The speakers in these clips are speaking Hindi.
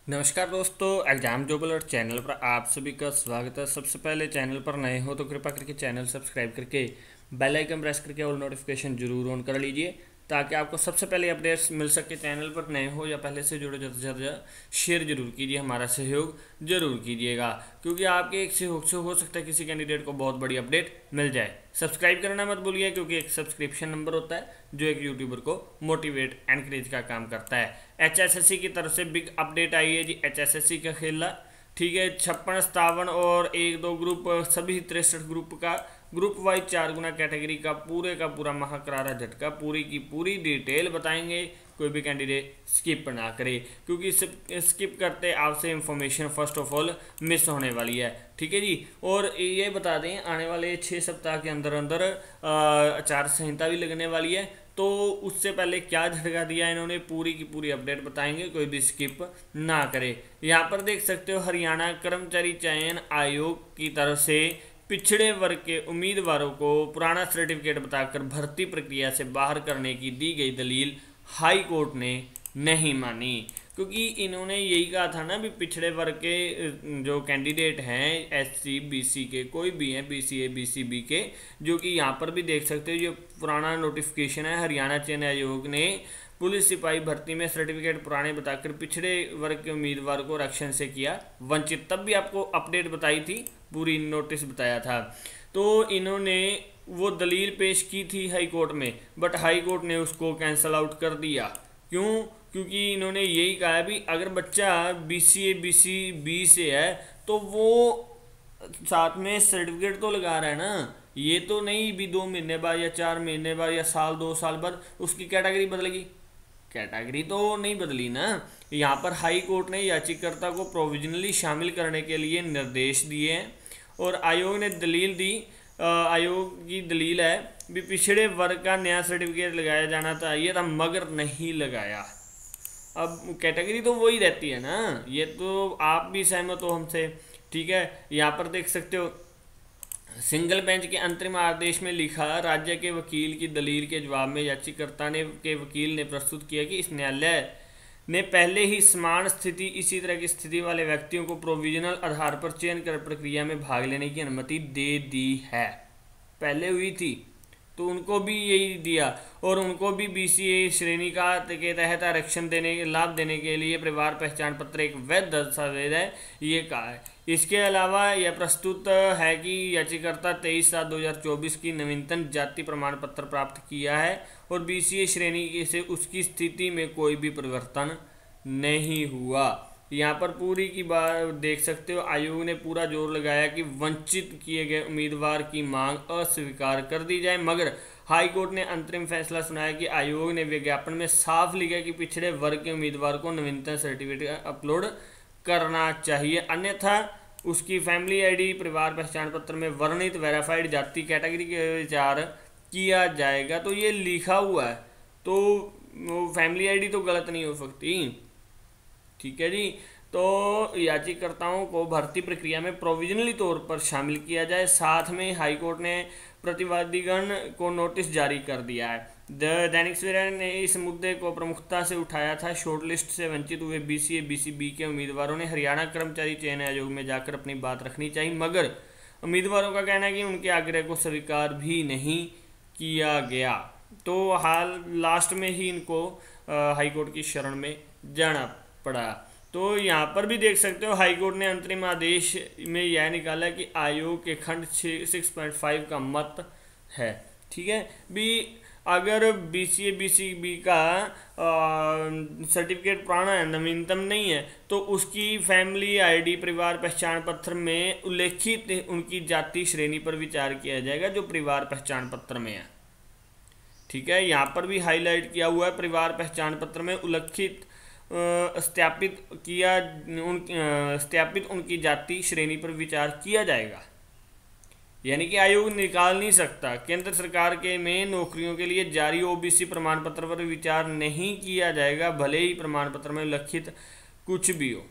नमस्कार दोस्तों, एग्जाम जॉब अलर्ट चैनल पर आप सभी का स्वागत है। सबसे पहले चैनल पर नए हो तो कृपया करके चैनल सब्सक्राइब करके बेल आइकन प्रेस करके ऑल नोटिफिकेशन जरूर ऑन कर लीजिए ताकि आपको सबसे पहले अपडेट्स मिल सके। चैनल पर नए हो या पहले से जुड़े ज़्यादा से ज़्यादा शेयर जरूर कीजिए, हमारा सहयोग जरूर कीजिएगा क्योंकि आपके एक सहयोग से हो सकता है किसी कैंडिडेट को बहुत बड़ी अपडेट मिल जाए। सब्सक्राइब करना मत भूलिए क्योंकि एक सब्सक्रिप्शन नंबर होता है जो एक यूट्यूबर को मोटिवेट एनकरेज का काम करता है। HSSC की तरफ से बिग अपडेट आई है जी। HSSC का खेला ठीक है 56, 57 और 1-2 ग्रुप सभी 63 ग्रुप का ग्रुप वाइज 4 गुना कैटेगरी का पूरा महाकरारा झटका, पूरी की पूरी डिटेल बताएंगे। कोई भी कैंडिडेट स्किप ना करे क्योंकि स्किप करते आपसे information first of all miss होने वाली है। ठीक है जी। और ये बता दें आने वाले 6 सप्ताह के अंदर अंदर आचार संहिता भी लगने वाली है, तो उससे पहले क्या झटका दिया इन्होंने पूरी की पूरी अपडेट बताएंगे, कोई भी स्किप ना करे। यहाँ पर देख सकते हो हरियाणा कर्मचारी चयन आयोग की तरफ से पिछड़े वर्ग के उम्मीदवारों को पुराना सर्टिफिकेट बताकर भर्ती प्रक्रिया से बाहर करने की दी गई दलील हाई कोर्ट ने नहीं मानी क्योंकि इन्होंने यही कहा था ना भी पिछड़े वर्ग के जो कैंडिडेट हैं SC BC के कोई भी हैं BCA BCB के, जो कि यहाँ पर भी देख सकते हो जो पुराना नोटिफिकेशन है हरियाणा चयन आयोग ने पुलिस सिपाही भर्ती में सर्टिफिकेट पुराने बताकर पिछड़े वर्ग के उम्मीदवार को आरक्षण से किया वंचित। तब भी आपको अपडेट बताई थी, पूरी नोटिस बताया था। तो इन्होंने वो दलील पेश की थी हाई कोर्ट में, बट हाई कोर्ट ने उसको कैंसल आउट कर दिया। क्यों? क्योंकि इन्होंने यही कहा है भी अगर बच्चा BCA BCB से है तो वो साथ में सर्टिफिकेट तो लगा रहा है ना, ये तो नहीं भी 2 महीने बाद या 4 महीने बाद या साल 2 साल बाद उसकी कैटेगरी बदलेगी। कैटेगरी तो नहीं बदली ना। यहाँ पर हाई कोर्ट ने याचिकाकर्ता को प्रोविजनली शामिल करने के लिए निर्देश दिए हैं और आयोग ने दलील दी। आयोग की दलील है भी पिछड़े वर्ग का नया सर्टिफिकेट लगाया जाना चाहिए था मगर नहीं लगाया। अब कैटेगरी तो वही रहती है ना, ये तो आप भी सहमत हो हमसे। ठीक है, यहाँ पर देख सकते हो सिंगल बेंच के अंतरिम आदेश में लिखा राज्य के वकील की दलील के जवाब में याचिकाकर्ता ने के वकील ने प्रस्तुत किया कि इस न्यायालय ने पहले ही समान स्थिति इसी तरह की स्थिति वाले व्यक्तियों को प्रोविजनल आधार पर चयन कर प्रक्रिया में भाग लेने की अनुमति दे दी है। पहले हुई थी तो उनको भी यही दिया और उनको भी BCA श्रेणी का के तहत आरक्षण देने लाभ देने के लिए परिवार पहचान पत्र एक वैध दस्तावेज है, ये कहा है। इसके अलावा यह प्रस्तुत है कि याचिकाकर्ता 23/7/2024 की नवीनतम जाति प्रमाण पत्र प्राप्त किया है और BCA श्रेणी से उसकी स्थिति में कोई भी परिवर्तन नहीं हुआ। यहाँ पर पूरी की बात देख सकते हो आयोग ने पूरा जोर लगाया कि वंचित किए गए उम्मीदवार की मांग अस्वीकार कर दी जाए, मगर हाई कोर्ट ने अंतरिम फैसला सुनाया कि आयोग ने विज्ञापन में साफ लिखा कि पिछड़े वर्ग के उम्मीदवार को नवीनतम सर्टिफिकेट अपलोड करना चाहिए, अन्यथा उसकी फैमिली ID परिवार पहचान पत्र में वर्णित वेरीफाइड जाति कैटेगरी के विचार किया जाएगा। तो ये लिखा हुआ है तो फैमिली ID तो गलत नहीं हो सकती। ठीक है जी। तो याचिकाकर्ताओं को भर्ती प्रक्रिया में प्रोविजनली तौर पर शामिल किया जाए। साथ में हाईकोर्ट ने प्रतिवादीगण को नोटिस जारी कर दिया है। दैनिक सवेरा ने इस मुद्दे को प्रमुखता से उठाया था। शॉर्टलिस्ट से वंचित हुए BCA BCB के उम्मीदवारों ने हरियाणा कर्मचारी चयन आयोग में जाकर अपनी बात रखनी चाहिए, मगर उम्मीदवारों का कहना है कि उनके आग्रह को स्वीकार भी नहीं किया गया। तो हाल लास्ट में ही इनको हाईकोर्ट की शरण में जाना पड़ा। तो यहाँ पर भी देख सकते हो हाईकोर्ट ने अंतरिम आदेश में यह निकाला कि आयोग के खंड 6.5 का मत है। ठीक है भी अगर BCA BCB का सर्टिफिकेट पुराना है, नवीनतम नहीं है, तो उसकी फैमिली ID परिवार पहचान पत्र में उल्लेखित उनकी जाति श्रेणी पर विचार किया जाएगा जो परिवार पहचान पत्र में है। ठीक है, यहाँ पर भी हाईलाइट किया हुआ है परिवार पहचान पत्र में उल्लेखित सत्यापित उनकी जाति श्रेणी पर विचार किया जाएगा। यानी कि आयोग निकाल नहीं सकता। केंद्र सरकार के में नौकरियों के लिए जारी OBC प्रमाण पत्र पर विचार नहीं किया जाएगा, भले ही प्रमाण पत्र में उल्लेखित कुछ भी हो,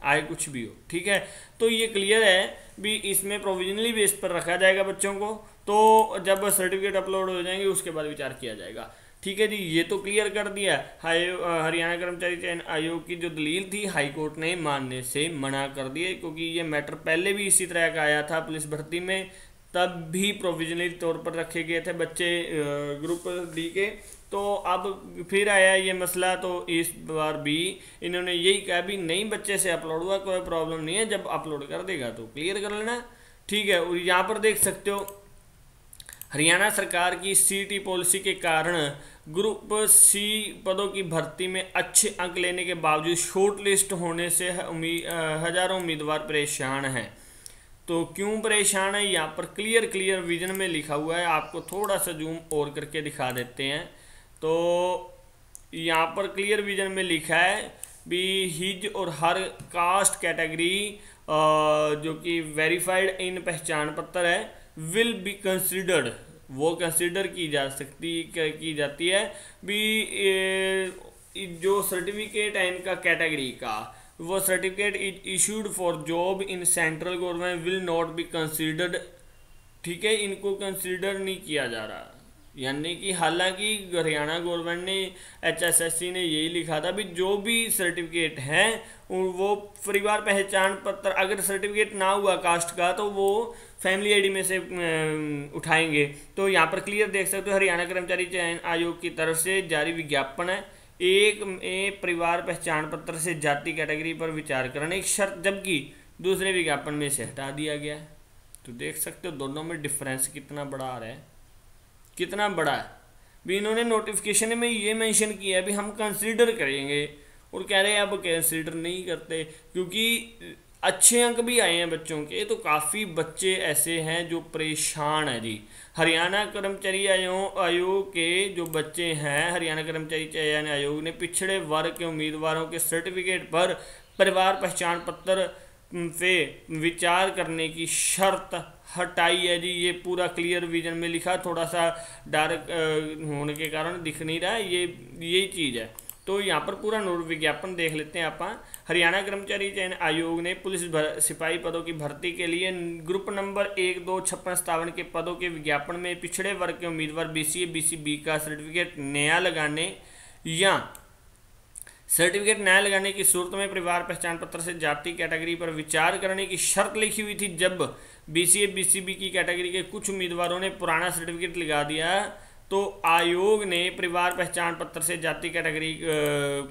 आए कुछ भी हो। ठीक है, तो ये क्लियर है भी इसमें प्रोविजनली बेस पर रखा जाएगा बच्चों को, तो जब सर्टिफिकेट अपलोड हो जाएंगे उसके बाद विचार किया जाएगा। ठीक है जी, ये तो क्लियर कर दिया। हरियाणा कर्मचारी चयन आयोग की जो दलील थी हाई कोर्ट ने मानने से मना कर दिया, क्योंकि ये मैटर पहले भी इसी तरह का आया था पुलिस भर्ती में, तब भी प्रोविजनली तौर पर रखे गए थे बच्चे ग्रुप डी के। तो अब फिर आया ये मसला, तो इस बार भी इन्होंने यही कहा भी नहीं, बच्चे से अपलोड हुआ कोई प्रॉब्लम नहीं है, जब अपलोड कर देगा तो क्लियर कर लेना। ठीक है, और यहाँ पर देख सकते हो हरियाणा सरकार की सीटी पॉलिसी के कारण ग्रुप सी पदों की भर्ती में अच्छे अंक लेने के बावजूद शॉर्ट लिस्ट होने से हजारों उम्मीदवार परेशान हैं। तो क्यों परेशान है, यहाँ पर क्लियर विजन में लिखा हुआ है। आपको थोड़ा सा जूम और करके दिखा देते हैं। तो यहाँ पर क्लियर विजन में लिखा है भी हिज और हर कास्ट कैटेगरी जो कि वेरीफाइड इन पहचान पत्र है विल बी कंसिडर्ड, वो कंसिडर की जाती है भी जो सर्टिफिकेट है इनका कैटेगरी का, वो certificate is issued for job in central government will not be considered. ठीक है, इनको कंसिडर नहीं किया जा रहा, यानी कि हालांकि हरियाणा गवर्नमेंट ने HSSC ने यही लिखा था भी जो भी सर्टिफिकेट है वो परिवार पहचान पत्र, अगर सर्टिफिकेट ना हुआ कास्ट का तो वो फैमिली आईडी में से उठाएंगे। तो यहाँ पर क्लियर देख सकते हो हरियाणा कर्मचारी चयन आयोग की तरफ से जारी विज्ञापन है, एक परिवार पहचान पत्र से जाति कैटेगरी पर विचार करने की शर्त, जबकि दूसरे विज्ञापन में से हटा दिया गया है। तो देख सकते हो दोनों में डिफरेंस कितना बड़ा आ रहा है, कितना बड़ा है। भी इन्होंने नोटिफिकेशन में ये मेंशन किया है भी हम कंसीडर करेंगे, और कह रहे हैं अब कंसीडर नहीं करते क्योंकि अच्छे अंक भी आए हैं बच्चों के। तो काफ़ी बच्चे ऐसे हैं जो परेशान हैं जी। हरियाणा कर्मचारी आयोग के जो बच्चे हैं, हरियाणा कर्मचारी चयन आयोग ने पिछड़े वर्ग के उम्मीदवारों के सर्टिफिकेट पर परिवार पहचान पत्र पे विचार करने की शर्त हटाई है जी। ये पूरा क्लियर विजन में लिखा, थोड़ा सा डार्क होने के कारण दिख नहीं रहा है, ये यही चीज़ है। तो यहाँ पर पूरा विज्ञापन देख लेते हैं आप। हरियाणा कर्मचारी चयन आयोग ने पुलिस सिपाही पदों की भर्ती के लिए ग्रुप नंबर 1, 2, 56, 57 के पदों के विज्ञापन में पिछड़े वर्ग के उम्मीदवार BCA BCB का सर्टिफिकेट नया लगाने या सर्टिफिकेट नया लगाने की सूरत में परिवार पहचान पत्र से जाति कैटेगरी पर विचार करने की शर्त लिखी हुई थी। जब BCA BCB की कैटेगरी के कुछ उम्मीदवारों ने पुराना सर्टिफिकेट लगा दिया तो आयोग ने परिवार पहचान पत्र से जाति कैटेगरी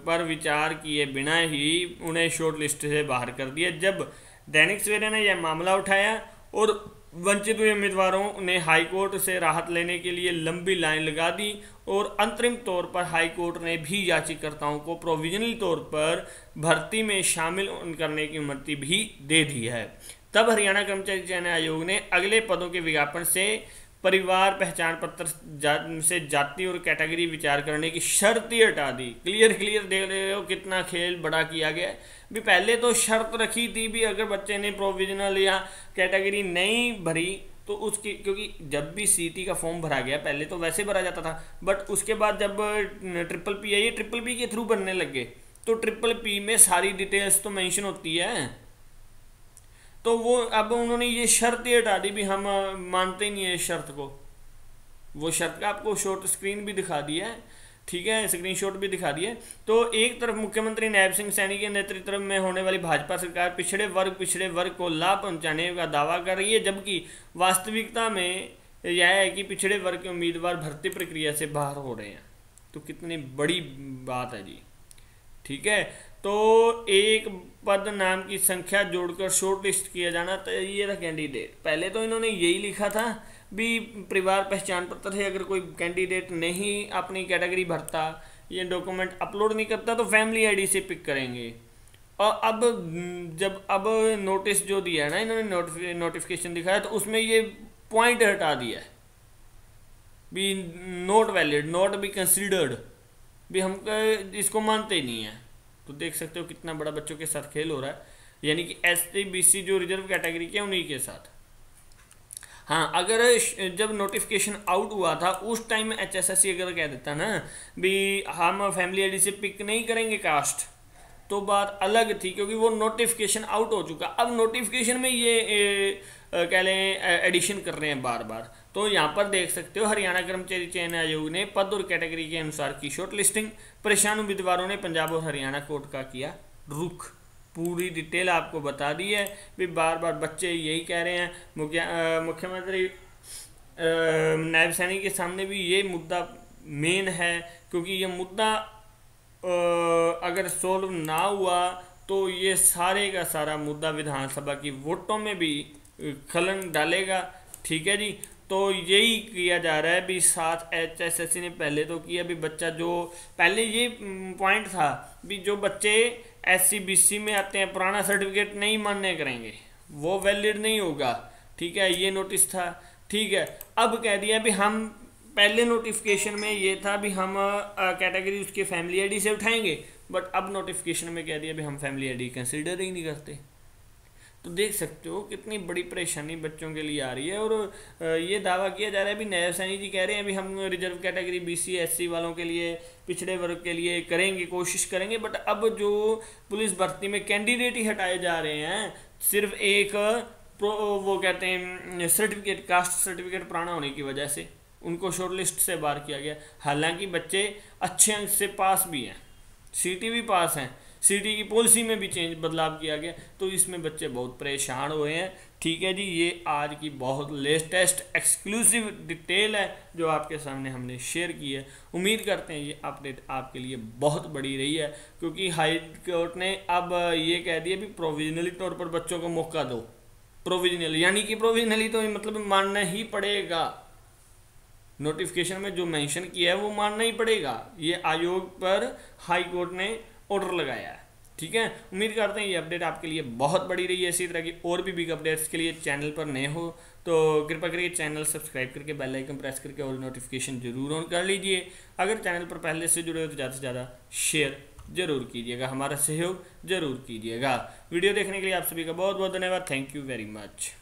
पर विचार किए बिना ही उन्हें शॉर्ट लिस्ट से बाहर कर दिया। जब दैनिक सवेरा ने यह मामला उठाया और वंचित हुए उम्मीदवारों ने हाई कोर्ट से राहत लेने के लिए लंबी लाइन लगा दी और अंतरिम तौर पर हाई कोर्ट ने भी याचिकाकर्ताओं को प्रोविजनल तौर पर भर्ती में शामिल करने की अनुमति भी दे दी है। तब हरियाणा कर्मचारी चयन आयोग ने अगले पदों के विज्ञापन से परिवार पहचान पत्र से जाति और कैटेगरी विचार करने की शर्त ही हटा दी। क्लियर देख रहे हो कितना खेल बड़ा किया गया है। भी पहले तो शर्त रखी थी भी अगर बच्चे ने प्रोविजनल या कैटेगरी नहीं भरी तो उसकी, क्योंकि जब भी CT का फॉर्म भरा गया पहले तो वैसे भरा जाता था, बट उसके बाद जब ट्रिपल आई ट्रिपल के थ्रू बनने लगे तो ट्रिपल में सारी डिटेल्स तो मेंशन होती है। तो वो अब उन्होंने ये शर्त ही हटा दी भी हम मानते ही नहीं है इस शर्त को। वो शर्त का आपको शॉर्ट स्क्रीन भी दिखा दिया है, ठीक है, स्क्रीनशॉट भी दिखा दिया। तो एक तरफ मुख्यमंत्री नायब सिंह सैनी के नेतृत्व में होने वाली भाजपा सरकार पिछड़े वर्ग को लाभ पहुंचाने का दावा कर रही है, जबकि वास्तविकता में यह है कि पिछड़े वर्ग के उम्मीदवार भर्ती प्रक्रिया से बाहर हो रहे हैं। तो कितनी बड़ी बात है जी, ठीक है। तो एक पद नाम की संख्या जोड़कर शॉर्ट लिस्ट किया जाना चाहिए था कैंडिडेट। पहले तो इन्होंने यही लिखा था भी परिवार पहचान पत्र से अगर कोई कैंडिडेट नहीं अपनी कैटेगरी भरता, ये डॉक्यूमेंट अपलोड नहीं करता तो फैमिली आईडी से पिक करेंगे। और अब नोटिस जो दिया है ना इन्होंने, नोटिफिकेशन दिखाया तो उसमें ये पॉइंट हटा दिया है भी not valid, not be considered, भी हम इसको मानते ही नहीं है। तो देख सकते हो कितना बड़ा बच्चों के साथ खेल हो रहा है, यानी कि SC BC जो रिजर्व कैटेगरी के उन्हीं के साथ। हाँ, अगर जब नोटिफिकेशन आउट हुआ था उस टाइम में HSSC अगर कह देता ना भी हम फैमिली आईडी से पिक नहीं करेंगे कास्ट, तो बात अलग थी क्योंकि वो नोटिफिकेशन आउट हो चुका। अब नोटिफिकेशन में ये कह लें एडिशन कर रहे हैं बार बार। तो यहाँ पर देख सकते हो हरियाणा कर्मचारी चयन आयोग ने पद और कैटेगरी के अनुसार की शॉर्ट लिस्टिंग, परेशान उम्मीदवारों ने पंजाब और हरियाणा कोर्ट का किया रुख। पूरी डिटेल आपको बता दी है भी, बार बार बच्चे यही कह रहे हैं। मुख्यमंत्री नायब सैनिक के सामने भी ये मुद्दा मेन है, क्योंकि ये मुद्दा अगर सोल्व ना हुआ तो ये सारे का सारा मुद्दा विधानसभा की वोटों में भी खलन डालेगा। ठीक है जी, तो यही किया जा रहा है भी। साथ HSSC ने पहले तो किया भी, बच्चा जो पहले ये पॉइंट था भी जो बच्चे SC BC में आते हैं पुराना सर्टिफिकेट नहीं मान्य करेंगे, वो वैलिड नहीं होगा। ठीक है, ये नोटिस था। ठीक है, अब कह दिया भी हम पहले नोटिफिकेशन में ये था भी हम कैटेगरी उसके फैमिली आईडी से उठाएंगे, बट अब नोटिफिकेशन में कह दिया भी हम फैमिली आईडी कंसिडर ही नहीं करते। तो देख सकते हो कितनी बड़ी परेशानी बच्चों के लिए आ रही है। और ये दावा किया जा रहा है भी नायब सैनी जी कह रहे हैं भी हम रिजर्व कैटेगरी BC SC वालों के लिए, पिछड़े वर्ग के लिए करेंगे, कोशिश करेंगे। बट अब जो पुलिस भर्ती में कैंडिडेट ही हटाए जा रहे हैं, सिर्फ एक वो कहते हैं सर्टिफिकेट, कास्ट सर्टिफिकेट पुराना होने की वजह से उनको शॉर्ट लिस्ट से बाहर किया गया। हालांकि बच्चे अच्छे अंक से पास भी हैं, CT भी पास हैं, CT की पॉलिसी में भी बदलाव किया गया, तो इसमें बच्चे बहुत परेशान हुए हैं। ठीक है जी, ये आज की बहुत लेटेस्ट एक्सक्लूसिव डिटेल है जो आपके सामने हमने शेयर की है। उम्मीद करते हैं ये अपडेट आपके लिए बहुत बड़ी रही है, क्योंकि हाई कोर्ट ने अब ये कह दिया भी प्रोविजनली तौर पर बच्चों को मौका दो। प्रोविजनल यानी कि प्रोविजनली तो मतलब मानना ही पड़ेगा, नोटिफिकेशन में जो मेंशन किया है वो मानना ही पड़ेगा। ये आयोग पर हाई कोर्ट ने ऑर्डर लगाया है। ठीक है, उम्मीद करते हैं ये अपडेट आपके लिए बहुत बड़ी रही है। इसी तरह की और भी बिग अपडेट्स के लिए चैनल पर नए हो तो कृपया करके चैनल सब्सक्राइब करके बेल आइकन प्रेस करके और नोटिफिकेशन जरूर ऑन कर लीजिए। अगर चैनल पर पहले से जुड़े हो तो ज़्यादा से ज़्यादा शेयर जरूर कीजिएगा, हमारा सहयोग जरूर कीजिएगा। वीडियो देखने के लिए आप सभी का बहुत बहुत धन्यवाद। Thank you very much.